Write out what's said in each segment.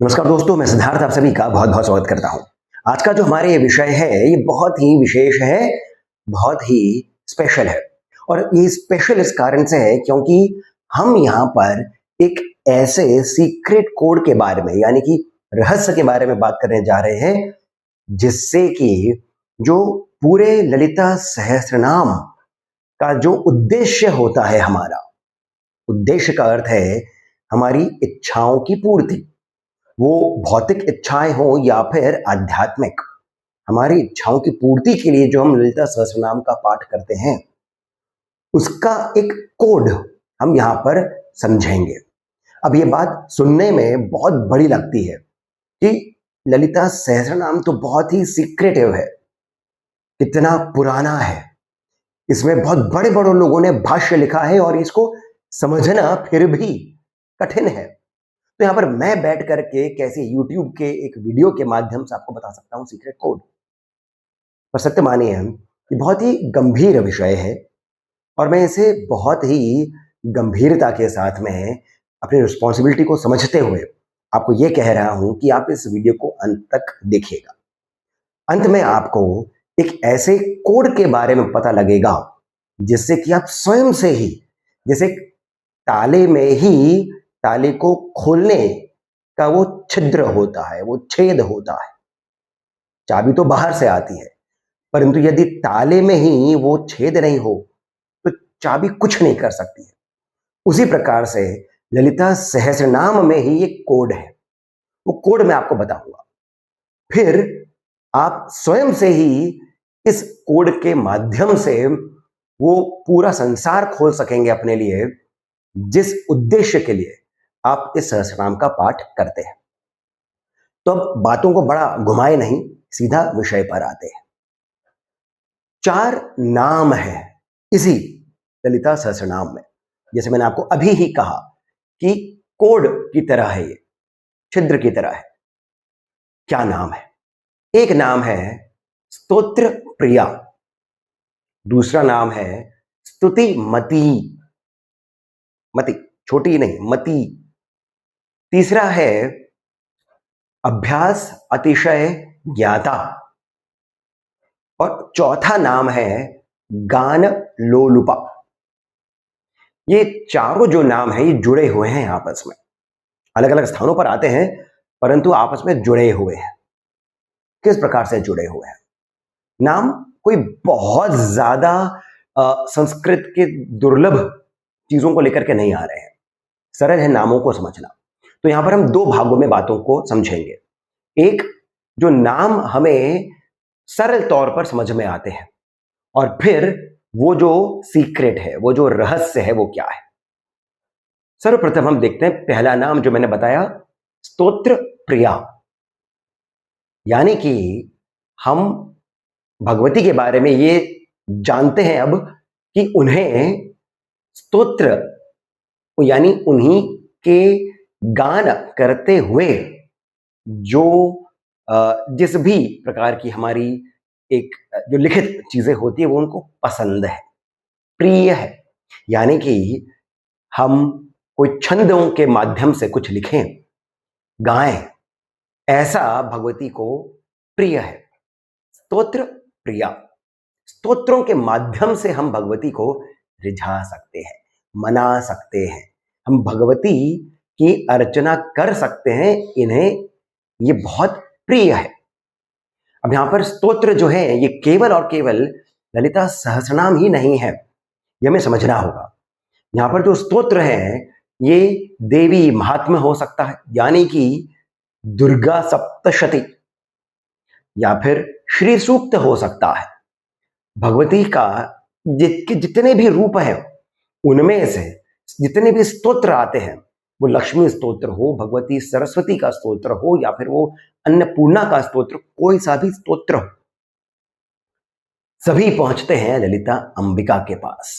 नमस्कार दोस्तों, मैं सिद्धार्थ आप सभी का बहुत बहुत स्वागत करता हूं। आज का जो हमारे ये विषय है ये बहुत ही विशेष है, बहुत ही स्पेशल है। और ये स्पेशल इस कारण से है क्योंकि हम यहाँ पर एक ऐसे सीक्रेट कोड के बारे में यानी कि रहस्य के बारे में बात करने जा रहे हैं जिससे कि जो पूरे ललिता सहस्त्रनाम का जो उद्देश्य होता है, हमारा उद्देश्य का अर्थ है हमारी इच्छाओं की पूर्ति, वो भौतिक इच्छाएं हो या फिर आध्यात्मिक। हमारी इच्छाओं की पूर्ति के लिए जो हम ललिता सहस्त्रनाम का पाठ करते हैं उसका एक कोड हम यहाँ पर समझेंगे। अब ये बात सुनने में बहुत बड़ी लगती है कि ललिता सहस्त्रनाम तो बहुत ही सीक्रेटिव है, कितना पुराना है, इसमें बहुत बड़े बड़े लोगों ने भाष्य लिखा है और इसको समझना फिर भी कठिन है। तो यहां पर मैं बैठ करके कैसे YouTube के एक वीडियो के माध्यम से आपको बता सकता हूं सीक्रेट कोड। पर सत्य मानिए कि बहुत ही गंभीर विषय है और मैं इसे बहुत ही गंभीरता के साथ में अपनी रिस्पॉन्सिबिलिटी को समझते हुए आपको यह कह रहा हूं कि आप इस वीडियो को अंत तक देखिएगा। अंत में आपको एक ऐसे कोड के बारे में पता लगेगा जिससे कि आप स्वयं से ही, जैसे ताले में ही ताले को खोलने का वो छिद्र होता है, वो छेद होता है, चाबी तो बाहर से आती है, परंतु यदि ताले में ही वो छेद नहीं हो तो चाबी कुछ नहीं कर सकती है। उसी प्रकार से ललिता सहस्त्रनाम में ही एक कोड है, वो कोड मैं आपको बताऊंगा। फिर आप स्वयं से ही इस कोड के माध्यम से वो पूरा संसार खोल सकेंगे अपने लिए, जिस उद्देश्य के लिए आप इस सहस्त्रनाम का पाठ करते हैं। तो अब बातों को बड़ा घुमाए नहीं, सीधा विषय पर आते हैं। 4 नाम है इसी ललिता सहस्त्रनाम में, जैसे मैंने आपको अभी ही कहा कि कोड की तरह है, ये छिद्र की तरह है। क्या नाम है? एक नाम है स्तोत्र प्रिया, दूसरा नाम है स्तुति मती, मती छोटी नहीं, मती। तीसरा है अभ्यास अतिशय ज्ञाता और चौथा नाम है गान लोलुपा। ये चारों जो नाम है ये जुड़े हुए हैं आपस में, अलग अलग स्थानों पर आते हैं परंतु आपस में जुड़े हुए हैं। किस प्रकार से जुड़े हुए हैं? नाम कोई बहुत ज्यादा संस्कृत के दुर्लभ चीजों को लेकर के नहीं आ रहे हैं, सरल है नामों को समझना। तो यहां पर हम 2 भागों में बातों को समझेंगे। एक, जो नाम हमें सरल तौर पर समझ में आते हैं, और फिर वो जो सीक्रेट है, वो जो रहस्य है, वो क्या है। सर्वप्रथम हम देखते हैं पहला नाम जो मैंने बताया, स्तोत्र प्रिया। यानी कि हम भगवती के बारे में ये जानते हैं अब कि उन्हें स्तोत्र यानी उन्हीं के गान करते हुए जो जिस भी प्रकार की हमारी एक जो लिखित चीजें होती है वो उनको पसंद है, प्रिय है। यानी कि हम कोई छंदों के माध्यम से कुछ लिखें, गाएं, ऐसा भगवती को प्रिय है। स्तोत्र प्रिया, स्तोत्रों के माध्यम से हम भगवती को रिझा सकते हैं, मना सकते हैं, हम भगवती की अर्चना कर सकते हैं, इन्हें ये बहुत प्रिय है। अब यहां पर स्तोत्र जो है ये केवल और केवल ललिता सहस्त्रनाम ही नहीं है, ये हमें समझना होगा। यहां पर जो स्तोत्र है ये देवी महात्म्य हो सकता है, यानी कि दुर्गा सप्तशती, या फिर श्री सूक्त हो सकता है। भगवती का जितने भी रूप हैं उनमें से जितने भी स्तोत्र आते हैं, वो लक्ष्मी स्तोत्र हो, भगवती सरस्वती का स्तोत्र हो, या फिर वो अन्नपूर्णा का स्तोत्र, कोई सा भी स्तोत्र हो, सभी पहुंचते हैं ललिता अंबिका के पास।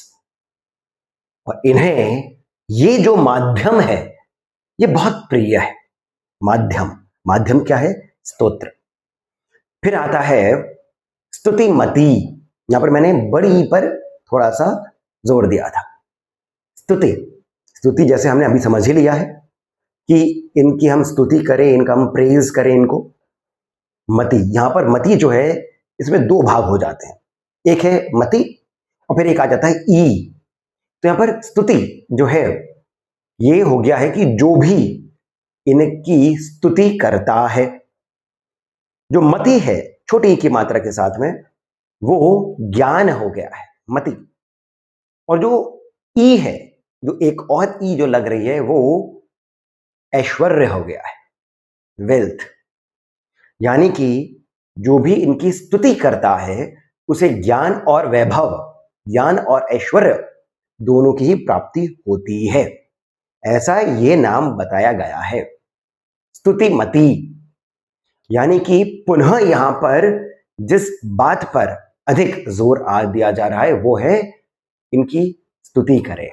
और इन्हें ये जो माध्यम है ये बहुत प्रिय है। माध्यम, माध्यम क्या है? स्तोत्र। फिर आता है स्तुति मती, यहां पर मैंने बड़ी पर थोड़ा सा जोर दिया था। स्तुति, स्तुति जैसे हमने अभी समझ ही लिया है, कि इनकी हम स्तुति करें, इनका हम प्रेज करें इनको। मति, यहां पर मति जो है इसमें दो भाग हो जाते हैं, एक है मति और फिर एक आ जाता है ई। तो यहां पर स्तुति जो है ये हो गया है कि जो भी इनकी स्तुति करता है। जो मति है छोटी ई की मात्रा के साथ में, वो ज्ञान हो गया है मति। और जो ई है, जो एक और ई जो लग रही है, वो ऐश्वर्य हो गया है, वेल्थ। यानी कि जो भी इनकी स्तुति करता है उसे ज्ञान और वैभव, ज्ञान और ऐश्वर्य दोनों की ही प्राप्ति होती है, ऐसा ये नाम बताया गया है, स्तुतिमति। यानी कि पुनः यहां पर जिस बात पर अधिक जोर आ दिया जा रहा है वो है इनकी स्तुति करें,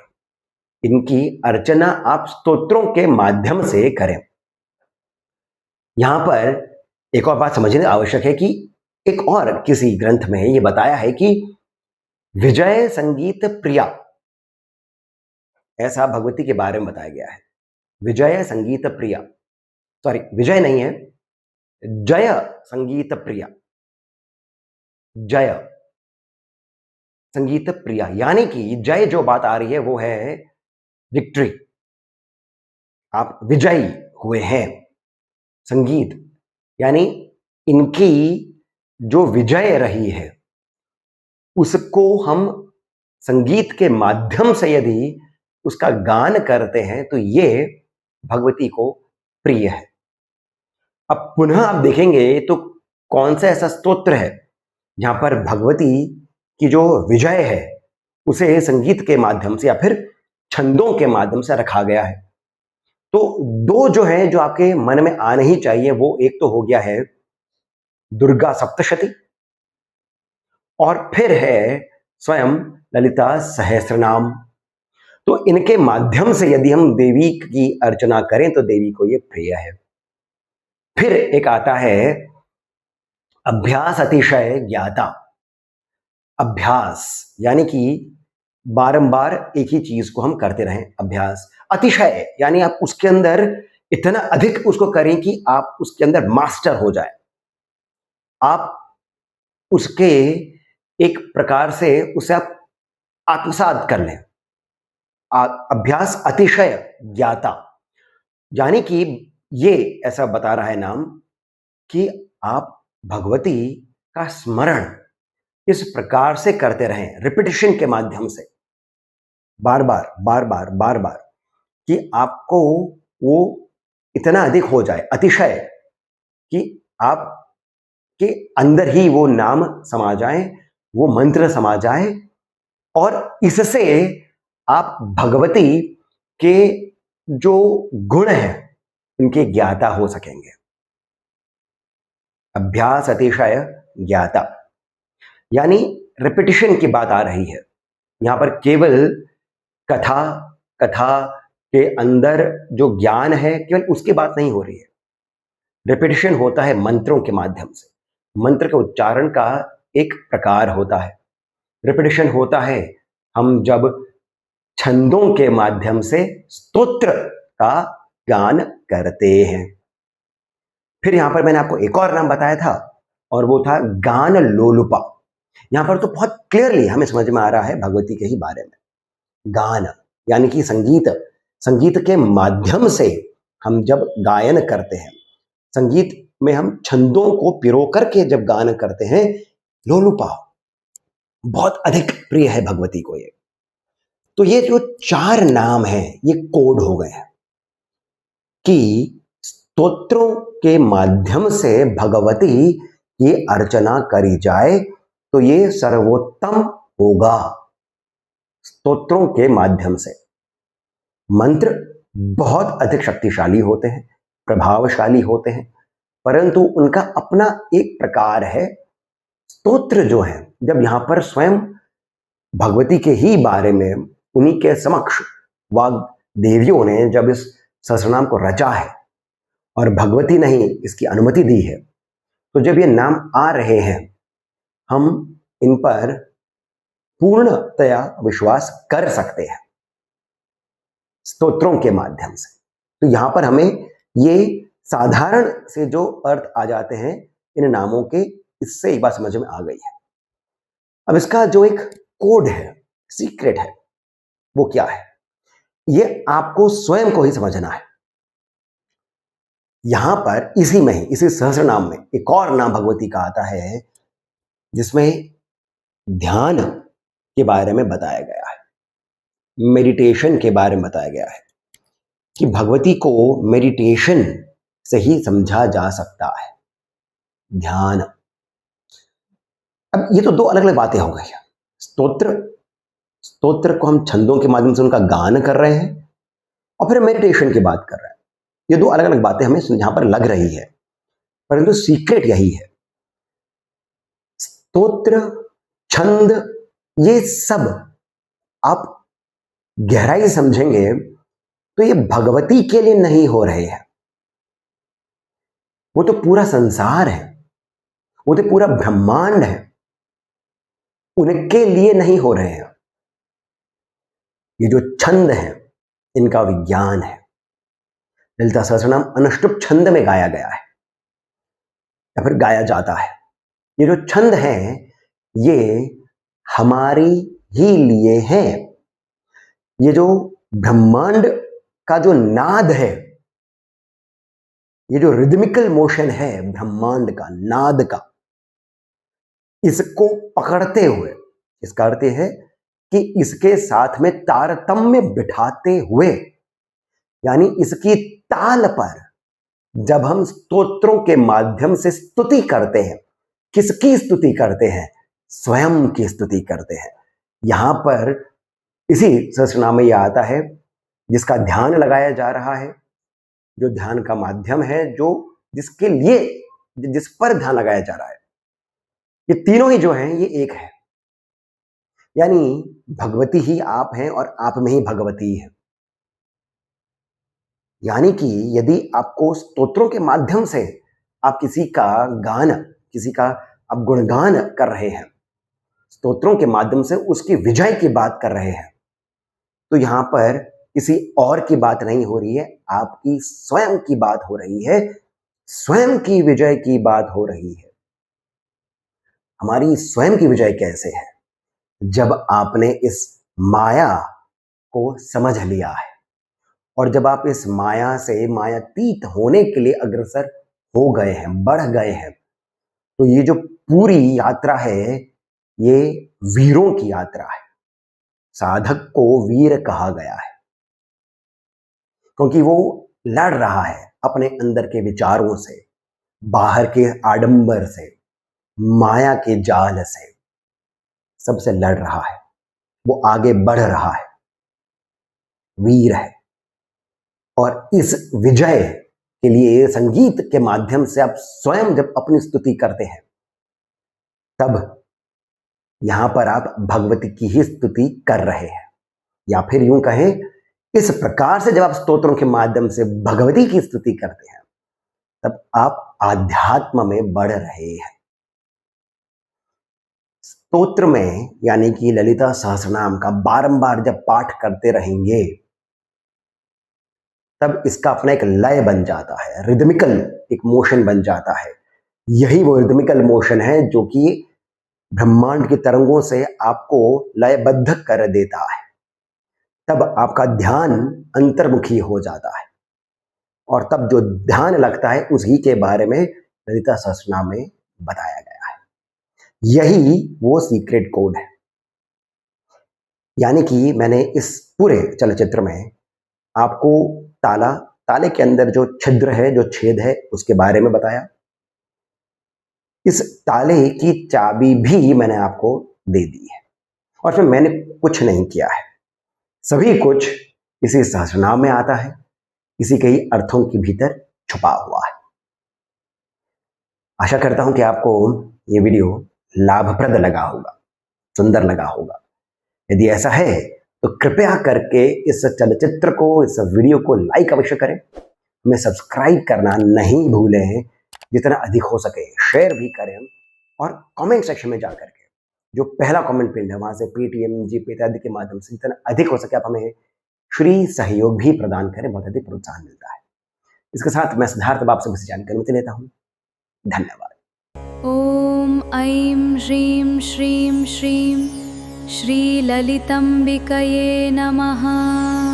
इनकी अर्चना आप स्तोत्रों के माध्यम से करें। यहां पर एक और बात समझने आवश्यक है कि एक और किसी ग्रंथ में ये बताया है कि विजय संगीत प्रिया, ऐसा भगवती के बारे में बताया गया है। विजय संगीत प्रिया, सॉरी विजय नहीं है, जय संगीत प्रिया, जय संगीत प्रिया। यानी कि जय जो बात आ रही है वो है विक्ट्री, आप विजयी हुए हैं। संगीत यानी इनकी जो विजय रही है उसको हम संगीत के माध्यम से यदि उसका गान करते हैं तो ये भगवती को प्रिय है। अब पुनः आप देखेंगे तो कौन सा ऐसा स्तोत्र है जहां पर भगवती की जो विजय है उसे संगीत के माध्यम से या फिर छंदों के माध्यम से रखा गया है। तो दो जो है जो आपके मन में आने ही चाहिए, वो एक तो हो गया है दुर्गा सप्तशती और फिर है स्वयं ललिता सहस्रनाम। तो इनके माध्यम से यदि हम देवी की अर्चना करें तो देवी को ये प्रिय है। फिर एक आता है अभ्यास अतिशय ज्ञाता। अभ्यास यानी कि बारंबार एक ही चीज को हम करते रहें। अभ्यास अतिशय यानी आप उसके अंदर इतना अधिक उसको करें कि आप उसके अंदर मास्टर हो जाए, आप उसके एक प्रकार से उसे आप आत्मसात कर लें। अभ्यास अतिशय ज्ञाता यानी कि ये ऐसा बता रहा है नाम कि आप भगवती का स्मरण इस प्रकार से करते रहें, रिपीटिशन के माध्यम से, बार बार बार बार बार बार, कि आपको वो इतना अधिक हो जाए, अतिशय, कि आप के अंदर ही वो नाम समा जाए, वो मंत्र समा जाए और इससे आप भगवती के जो गुण हैं उनके ज्ञाता हो सकेंगे। अभ्यास अतिशय ज्ञाता यानी रिपीटिशन की बात आ रही है यहां पर। केवल कथा कथा के अंदर जो ज्ञान है केवल उसकी बात नहीं हो रही है, रिपीटिशन होता है मंत्रों के माध्यम से। मंत्र के उच्चारण का एक प्रकार होता है, रिपीटिशन होता है हम जब छंदों के माध्यम से स्तोत्र का गान करते हैं। फिर यहां पर मैंने आपको एक और नाम बताया था और वो था गान लोलुपा। यहां पर तो बहुत क्लियरली हमें समझ में आ रहा है भगवती के ही बारे में। गान यानी कि संगीत, संगीत के माध्यम से हम जब गायन करते हैं, संगीत में हम छंदों को पिरो करके जब गान करते हैं, लोलुपा बहुत अधिक प्रिय है भगवती को ये। तो ये जो चार नाम हैं ये कोड हो गए हैं कि स्तोत्रों के माध्यम से भगवती की अर्चना करी जाए तो ये सर्वोत्तम होगा। स्तोत्रों के माध्यम से मंत्र बहुत अधिक शक्तिशाली होते हैं, प्रभावशाली होते हैं, परंतु उनका अपना एक प्रकार है। स्तोत्र जो है जब यहां पर स्वयं भगवती के ही बारे में उन्हीं के समक्ष वाग देवियों ने जब इस सहस्रनाम को रचा है और भगवती ने ही इसकी अनुमति दी है, तो जब ये नाम आ रहे हैं हम इन पर पूर्णतया विश्वास कर सकते हैं स्तोत्रों के माध्यम से। तो यहां पर हमें ये साधारण से जो अर्थ आ जाते हैं इन नामों के, इससे एक बात समझ में आ गई है। अब इसका जो एक कोड है, सीक्रेट है, वो क्या है, ये आपको स्वयं को ही समझना है। यहां पर इसी में ही, इसी सहस्र नाम में एक और नाम भगवती का आता है जिसमें ध्यान के बारे में बताया गया है, मेडिटेशन के बारे में बताया गया है कि भगवती को मेडिटेशन से ही समझा जा सकता है, ध्यान। अब ये तो दो अलग अलग बातें हो गई। स्तोत्र, स्तोत्र को हम छंदों के माध्यम से उनका गान कर रहे हैं, और फिर मेडिटेशन की बात कर रहे हैं। ये दो अलग अलग बातें हमें यहां पर लग रही है, परंतु सीक्रेट यही है। स्तोत्र, छंद, ये सब आप गहराई समझेंगे तो ये भगवती के लिए नहीं हो रहे हैं, वो तो पूरा संसार है, वो तो पूरा ब्रह्मांड है, उनके लिए नहीं हो रहे हैं। ये जो छंद है इनका विज्ञान है। ललिता सहस्रनाम अनुष्टुप छंद में गाया गया है या फिर गाया जाता है। ये जो छंद है ये हमारी ही लिए हैं। ये जो ब्रह्मांड का जो नाद है, ये जो रिदमिकल मोशन है ब्रह्मांड का, नाद का, इसको पकड़ते हुए, इसका अर्थ है कि इसके साथ में तारतम्य बिठाते हुए, यानी इसकी ताल पर जब हम स्तोत्रों के माध्यम से स्तुति करते हैं, किसकी स्तुति करते हैं? स्वयं की स्तुति करते हैं। यहां पर इसी सहस्रनाम में यह आता है जिसका ध्यान लगाया जा रहा है, जो ध्यान का माध्यम है, जो जिसके लिए, जिस पर ध्यान लगाया जा रहा है, ये तीनों ही जो हैं ये एक है। यानी भगवती ही आप हैं और आप में ही भगवती है। यानी कि यदि आपको स्तोत्रों के माध्यम से आप किसी का गान, किसी का आप गुणगान कर रहे हैं, स्तोत्रों के माध्यम से उसकी विजय की बात कर रहे हैं, तो यहां पर किसी और की बात नहीं हो रही है, आपकी स्वयं की बात हो रही है, स्वयं की विजय की बात हो रही है। हमारी स्वयं की विजय कैसे है? जब आपने इस माया को समझ लिया है और जब आप इस माया से मायातीत होने के लिए अग्रसर हो गए हैं, बढ़ गए हैं, तो ये जो पूरी यात्रा है ये वीरों की यात्रा है। साधक को वीर कहा गया है क्योंकि वो लड़ रहा है अपने अंदर के विचारों से, बाहर के आडंबर से, माया के जाल से, सबसे लड़ रहा है, वो आगे बढ़ रहा है, वीर है। और इस विजय के लिए संगीत के माध्यम से आप स्वयं जब अपनी स्तुति करते हैं, तब यहां पर आप भगवती की ही स्तुति कर रहे हैं। या फिर यूं कहें, इस प्रकार से जब आप स्तोत्रों के माध्यम से भगवती की स्तुति करते हैं, तब आप आध्यात्म में बढ़ रहे हैं। स्तोत्र में यानी कि ललिता सहस्रनाम का बारंबार जब पाठ करते रहेंगे, तब इसका अपना एक लय बन जाता है, रिदमिकल एक मोशन बन जाता है। यही वो रिदमिकल मोशन है जो कि ब्रह्मांड की तरंगों से आपको लयबद्ध कर देता है। तब आपका ध्यान अंतर्मुखी हो जाता है और तब जो ध्यान लगता है उसी के बारे में ललिता सहस्रनाम में बताया गया है। यही वो सीक्रेट कोड है। यानी कि मैंने इस पूरे चलचित्र में आपको ताले के अंदर जो छिद्र है, जो छेद है, उसके बारे में बताया। इस ताले की चाबी भी मैंने आपको दे दी है और फिर मैंने कुछ नहीं किया है, सभी कुछ इसी सहस्रनाम में आता है, इसी के ही अर्थों के भीतर छुपा हुआ है। आशा करता हूं कि आपको ये वीडियो लाभप्रद लगा होगा, सुंदर लगा होगा। यदि ऐसा है तो कृपया करके इस चलचित्र को, इस वीडियो को लाइक अवश्य करें, हमें सब्सक्राइब करना नहीं भूलें, जितना अधिक हो सके शेयर भी करें और कमेंट सेक्शन में जाकर के जो पहला कमेंट पिन है वहां से पेटीएम, जीपे इत्यादि के माध्यम से जितना अधिक हो सके आप हमें श्री सहयोग भी प्रदान करें, बहुत अधिक प्रोत्साहन मिलता है। इसके साथ मैं सिद्धार्थ अब आपसे बस जानकारी अनुमति लेता हूँ। धन्यवाद। ॐ ऐं ह्रीं श्रीं श्रीं श्रीललिताम्बिकये नमः।